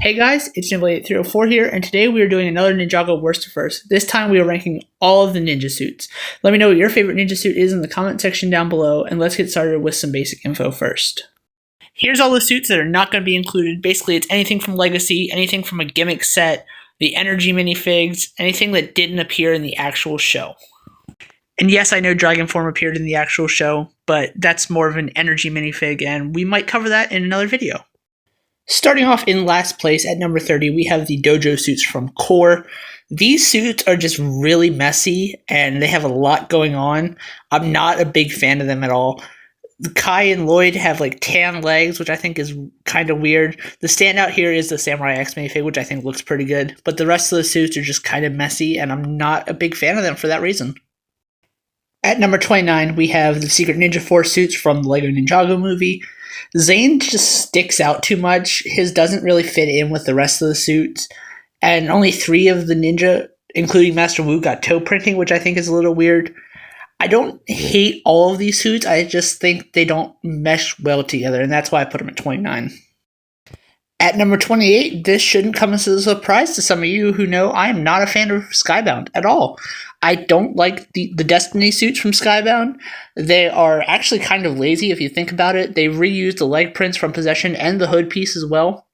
Hey guys, it's Nimble8304 here, and today we are doing another Ninjago Worst to First. This time we are ranking all of the ninja suits. Let me know what your favorite ninja suit is in the comment section down below, and let's get started with some basic info first. Here's all the suits that are not going to be included. Basically, it's anything from Legacy, anything from a gimmick set, the energy minifigs, anything that didn't appear in the actual show. And yes, I know Dragon Form appeared in the actual show, but that's more of an energy minifig, and we might cover that in another video. Starting off in last place at number 30, we have the dojo suits from Core. These suits are just really messy, and they have a lot going on. I'm not a big fan of them at all. Kai and Lloyd have like tan legs, which I think is kind of weird. The standout here is the Samurai X minifig, which I think looks pretty good. But the rest of the suits are just kind of messy, and I'm not a big fan of them for that reason. At number 29, we have the Secret Ninja Force suits from the Lego Ninjago movie. Zane just sticks out too much. His doesn't really fit in with the rest of the suits. And only 3 of the ninja, including Master Wu, got toe printing, which I think is a little weird. I don't hate all of these suits. I just think they don't mesh well together, and that's why I put them at 29. At number 28, this shouldn't come as a surprise to some of you who know I am not a fan of Skybound at all. I don't like the Destiny suits from Skybound. They are actually kind of lazy if you think about it. They reused the leg prints from Possession and the hood piece as well.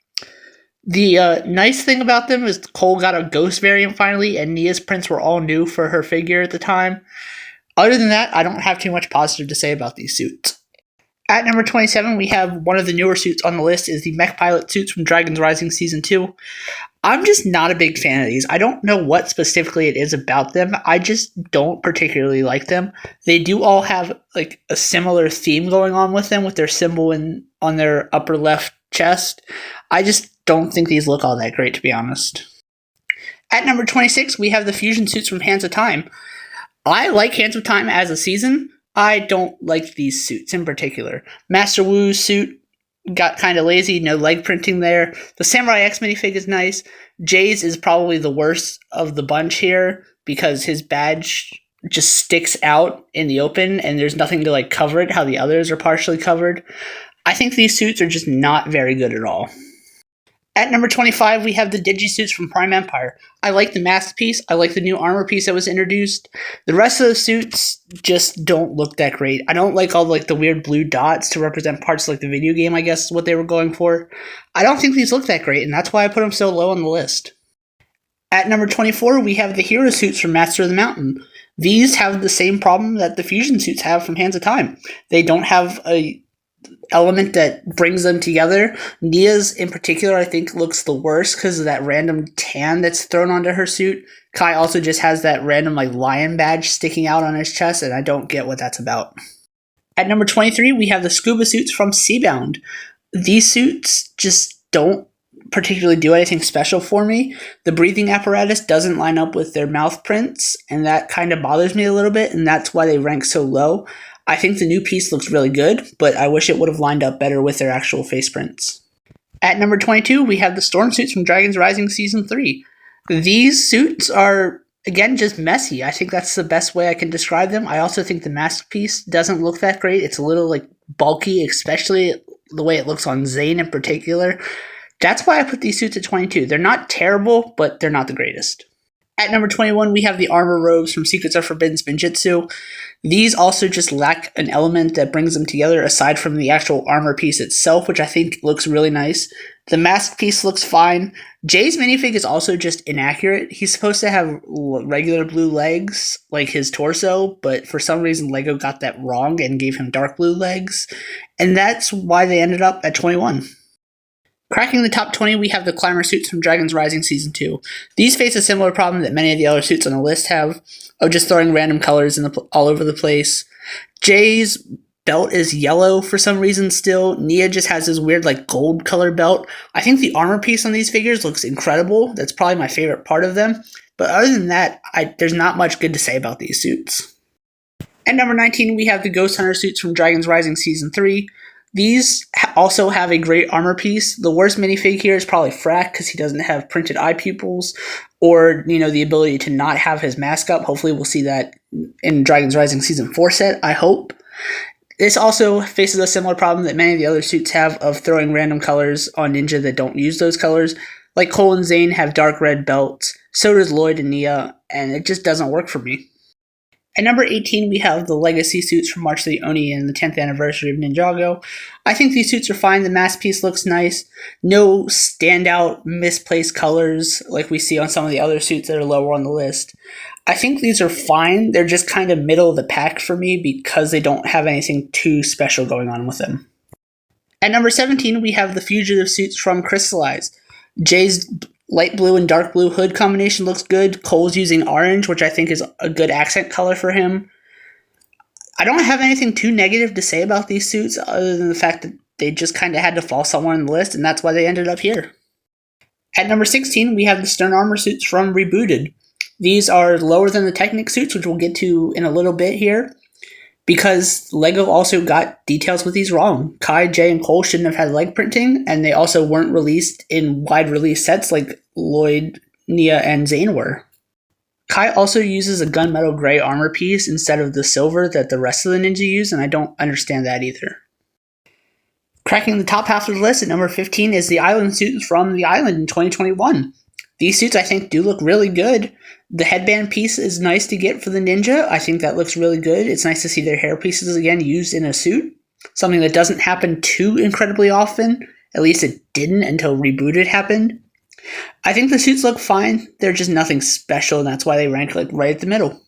The nice thing about them is Cole got a ghost variant finally, and Nia's prints were all new for her figure at the time. Other than that, I don't have too much positive to say about these suits. At number 27, we have one of the newer suits on the list is the Mech Pilot suits from Dragon's Rising Season 2. I'm just not a big fan of these. I don't know what specifically it is about them. I just don't particularly like them. They do all have like a similar theme going on with them with their symbol on their upper left chest. I just don't think these look all that great, to be honest. At number 26, we have the Fusion suits from Hands of Time. I like Hands of Time as a season. I don't like these suits in particular. Master Wu's suit got kind of lazy, no leg printing there. The Samurai X minifig is nice. Jay's is probably the worst of the bunch here because his badge just sticks out in the open and there's nothing to like cover it how the others are partially covered. I think these suits are just not very good at all. At number 25, we have the Digi suits from Prime Empire. I like the mask piece. I like the new armor piece that was introduced. The rest of the suits just don't look that great. I don't like all like the weird blue dots to represent parts like the video game, I guess is what they were going for. I don't think these look that great, and that's why I put them so low on the list. At number 24, we have the hero suits from Master of the Mountain. These have the same problem that the fusion suits have from Hands of Time. They don't have a element that brings them together. Nia's in particular I think looks the worst because of that random tan that's thrown onto her suit. Kai also just has that random like lion badge sticking out on his chest, and I don't get what that's about. At number 23, we have the scuba suits from Seabound. These suits just don't particularly do anything special for me. The breathing apparatus doesn't line up with their mouth prints, and that kind of bothers me a little bit, and that's why they rank so low. I think the new piece looks really good, but I wish it would have lined up better with their actual face prints. At number 22, we have the Storm suits from Dragon's Rising Season 3. These suits are, again, just messy. I think that's the best way I can describe them. I also think the mask piece doesn't look that great. It's a little like bulky, especially the way it looks on Zane in particular. That's why I put these suits at 22. They're not terrible, but they're not the greatest. At number 21, we have the armor robes from Secrets of Forbidden Spinjitzu. These also just lack an element that brings them together aside from the actual armor piece itself, which I think looks really nice. The mask piece looks fine. Jay's minifig is also just inaccurate. He's supposed to have regular blue legs, like his torso, but for some reason Lego got that wrong and gave him dark blue legs, and that's why they ended up at 21. Cracking the top 20, we have the Climber suits from Dragon's Rising Season 2. These face a similar problem that many of the other suits on the list have, of just throwing random colors all over the place. Jay's belt is yellow for some reason still. Nia just has this weird like gold color belt. I think the armor piece on these figures looks incredible. That's probably my favorite part of them. But other than that, there's not much good to say about these suits. At number 19, we have the Ghost Hunter suits from Dragon's Rising Season 3. These also have a great armor piece. The worst minifig here is probably Frack because he doesn't have printed eye pupils or, the ability to not have his mask up. Hopefully we'll see that in Dragon's Rising Season 4 set, I hope. This also faces a similar problem that many of the other suits have of throwing random colors on Ninja that don't use those colors. Like Cole and Zane have dark red belts, so does Lloyd and Nia, and it just doesn't work for me. At number 18, we have the Legacy suits from March of the Oni and the 10th anniversary of Ninjago. I think these suits are fine. The mask piece looks nice. No standout misplaced colors like we see on some of the other suits that are lower on the list. I think these are fine. They're just kind of middle of the pack for me because they don't have anything too special going on with them. At number 17, we have the Fugitive suits from Crystallize. Jay's light blue and dark blue hood combination looks good. Cole's using orange, which I think is a good accent color for him. I don't have anything too negative to say about these suits other than the fact that they just kind of had to fall somewhere on the list, and that's why they ended up here. At number 16, we have the Stern Armor suits from Rebooted. These are lower than the Technic suits, which we'll get to in a little bit here, because LEGO also got details with these wrong. Kai, Jay, and Cole shouldn't have had leg printing, and they also weren't released in wide release sets like Lloyd, Nia, and Zane were. Kai also uses a gunmetal gray armor piece instead of the silver that the rest of the ninja use, and I don't understand that either. Cracking the top half of the list at number 15 is the Island suits from the Island in 2021. These suits I think do look really good. The headband piece is nice to get for the ninja. I think that looks really good. It's nice to see their hair pieces again used in a suit. Something that doesn't happen too incredibly often. At least it didn't until Rebooted happened. I think the suits look fine. They're just nothing special, and that's why they rank like right at the middle.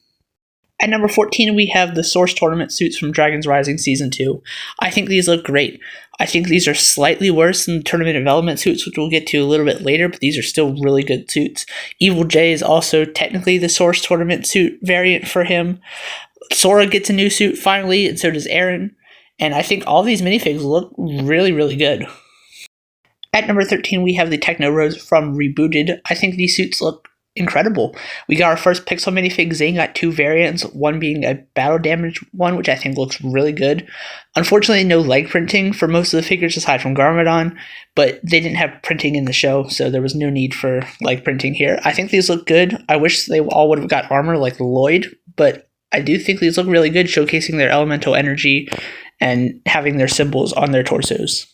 At number 14, we have the Source Tournament suits from Dragons Rising Season 2. I think these look great. I think these are slightly worse than the Tournament of Element suits, which we'll get to a little bit later, but these are still really good suits. Evil Jay is also technically the Source Tournament suit variant for him. Sora gets a new suit finally, and so does Aaron. And I think all these minifigs look really, really good. At number 13, we have the Techno Rose from Rebooted. I think these suits look incredible. We got our first Pixel minifig. Zane got two variants, one being a battle damage one, which I think looks really good. Unfortunately, no leg printing for most of the figures aside from Garmadon, but they didn't have printing in the show, so there was no need for leg printing here. I think these look good. I wish they all would have got armor like Lloyd, but I do think these look really good, showcasing their elemental energy and having their symbols on their torsos.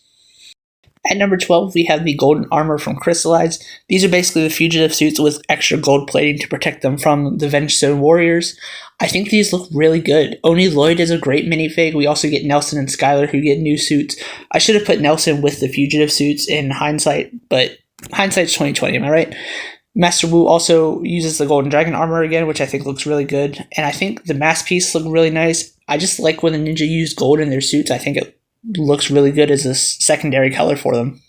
At number 12, we have the Golden Armor from Crystallize. These are basically the fugitive suits with extra gold plating to protect them from the Vengestone Warriors. I think these look really good. Oni Lloyd is a great minifig. We also get Nelson and Skylar who get new suits. I should have put Nelson with the fugitive suits in hindsight, but hindsight's 2020, am I right? Master Wu also uses the Golden Dragon armor again, which I think looks really good. And I think the mask piece look really nice. I just like when the ninja use gold in their suits. I think it looks really good as a secondary color for them.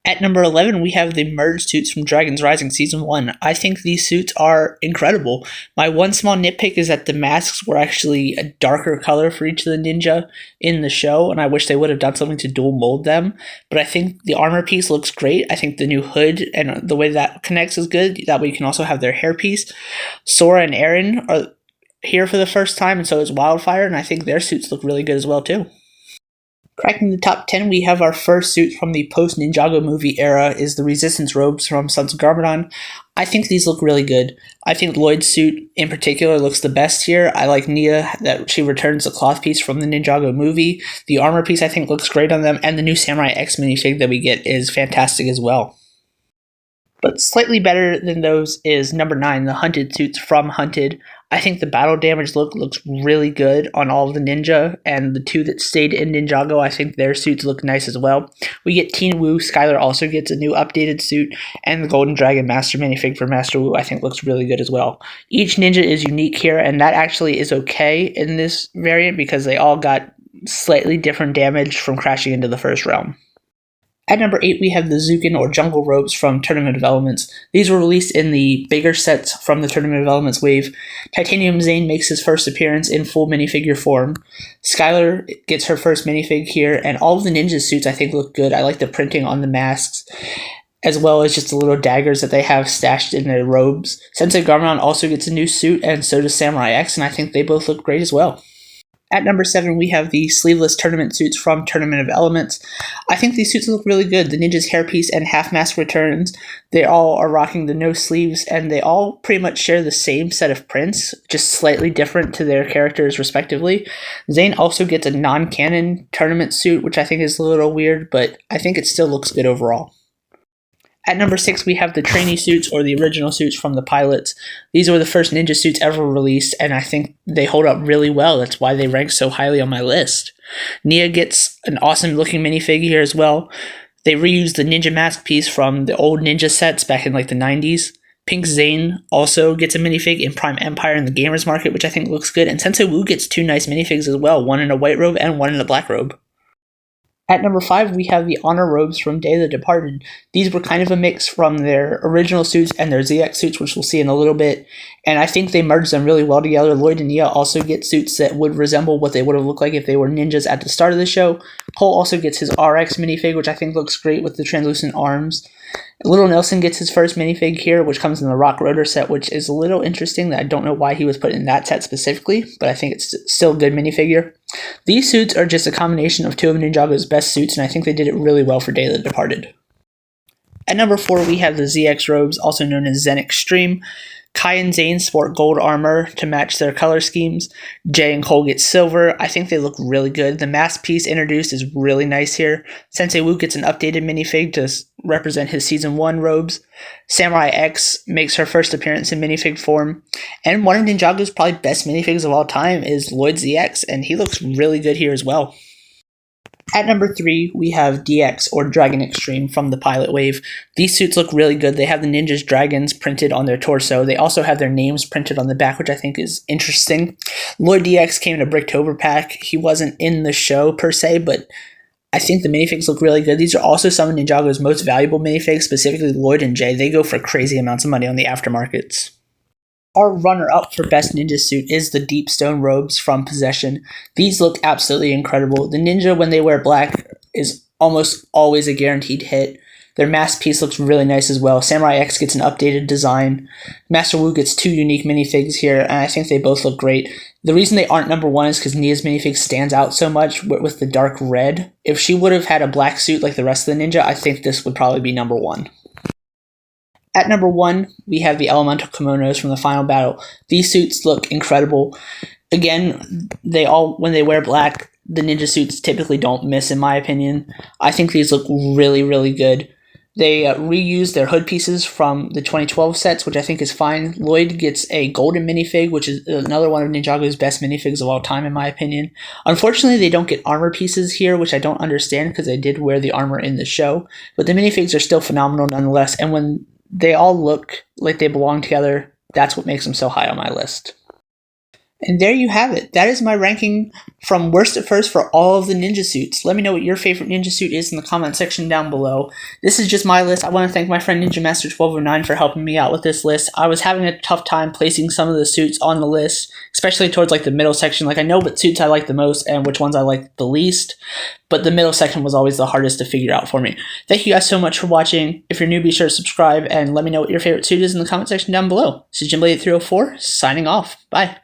At number 11, we have the merged suits from Dragons Rising Season 1. I think these suits are incredible. My one small nitpick is that the masks were actually a darker color for each of the ninja in the show, and I wish they would have done something to dual mold them. But I think the armor piece looks great. I think the new hood and the way that connects is good. That way you can also have their hair piece. Sora and Aaron are here for the first time, and so is Wildfire, and I think their suits look really good as well, too. Cracking the top 10, we have our first suit from the post-Ninjago movie era is the Resistance robes from Sons of Garmadon. I think these look really good. I think Lloyd's suit in particular looks the best here. I like Nia that she returns the cloth piece from the Ninjago movie. The armor piece I think looks great on them, and the new Samurai X minifig that we get is fantastic as well. But slightly better than those is number 9, the Hunted suits from Hunted. I think the battle damage look looks really good on all of the ninja, and the two that stayed in Ninjago, I think their suits look nice as well. We get Teen Wu. Skylar also gets a new updated suit, and the Golden Dragon Master minifig for Master Wu I think looks really good as well. Each ninja is unique here, and that actually is okay in this variant because they all got slightly different damage from crashing into the first realm. At number 8, we have the Zukin or Jungle robes from Tournament of Elements. These were released in the bigger sets from the Tournament of Elements wave. Titanium Zane makes his first appearance in full minifigure form. Skylar gets her first minifig here, and all of the ninja suits I think look good. I like the printing on the masks, as well as just the little daggers that they have stashed in their robes. Sensei Garmadon also gets a new suit, and so does Samurai X, and I think they both look great as well. At number 7, we have the sleeveless tournament suits from Tournament of Elements. I think these suits look really good. The ninja's hairpiece and half mask returns. They all are rocking the no sleeves, and they all pretty much share the same set of prints, just slightly different to their characters respectively. Zane also gets a non-canon tournament suit, which I think is a little weird, but I think it still looks good overall. At number 6, we have the trainee suits, or the original suits from the pilots. These were the first ninja suits ever released, and I think they hold up really well. That's why they rank so highly on my list. Nia gets an awesome looking minifig here as well. They reused the ninja mask piece from the old ninja sets back in like the 90s. Pink Zane also gets a minifig in Prime Empire in the Gamers Market, which I think looks good. And Sensei Wu gets 2 nice minifigs as well, one in a white robe and one in a black robe. At number 5, we have the Honor Robes from Day of the Departed. These were kind of a mix from their original suits and their ZX suits, which we'll see in a little bit. And I think they merged them really well together. Lloyd and Nia also get suits that would resemble what they would have looked like if they were ninjas at the start of the show. Cole also gets his RX minifig, which I think looks great with the translucent arms. Little Nelson gets his first minifig here, which comes in the Rock Rotor set, which is a little interesting that I don't know why he was put in that set specifically, but I think it's still a good minifigure. These suits are just a combination of 2 of Ninjago's best suits, and I think they did it really well for Day of the Departed. At number 4, we have the ZX robes, also known as Zen Extreme. Kai and Zane sport gold armor to match their color schemes. Jay and Cole get silver. I think they look really good. The mask piece introduced is really nice here. Sensei Wu gets an updated minifig to represent his Season 1 robes. Samurai X makes her first appearance in minifig form. And one of Ninjago's probably best minifigs of all time is Lloyd ZX, and he looks really good here as well. At number 3, we have DX, or Dragon Extreme, from the Pilot Wave. These suits look really good. They have the ninja's dragons printed on their torso. They also have their names printed on the back, which I think is interesting. Lloyd DX came in a Bricktober pack. He wasn't in the show per se, but I think the minifigs look really good. These are also some of Ninjago's most valuable minifigs, specifically Lloyd and Jay. They go for crazy amounts of money on the aftermarkets. Our runner-up for Best Ninja Suit is the Deep Stone Robes from Possession. These look absolutely incredible. The ninja, when they wear black, is almost always a guaranteed hit. Their mask piece looks really nice as well. Samurai X gets an updated design. Master Wu gets 2 unique minifigs here, and I think they both look great. The reason they aren't number 1 is because Nia's minifig stands out so much with the dark red. If she would have had a black suit like the rest of the ninja, I think this would probably be number 1. At number 1, we have the Elemental Kimonos from the final battle. These suits look incredible. Again, when they wear black, the ninja suits typically don't miss, in my opinion. I think these look really, really good. They reused their hood pieces from the 2012 sets, which I think is fine. Lloyd gets a golden minifig, which is another one of Ninjago's best minifigs of all time, in my opinion. Unfortunately, they don't get armor pieces here, which I don't understand because they did wear the armor in the show. But the minifigs are still phenomenal nonetheless, and when they all look like they belong together, that's what makes them so high on my list. And there you have it. That is my ranking from worst to first for all of the ninja suits. Let me know what your favorite ninja suit is in the comment section down below. This is just my list. I want to thank my friend Ninja Master 1209 for helping me out with this list. I was having a tough time placing some of the suits on the list, especially towards like the middle section. Like I know what suits I like the most and which ones I like the least, but the middle section was always the hardest to figure out for me. Thank you guys so much for watching. If you're new, be sure to subscribe and let me know what your favorite suit is in the comment section down below. This is Jim Blade 304 signing off. Bye.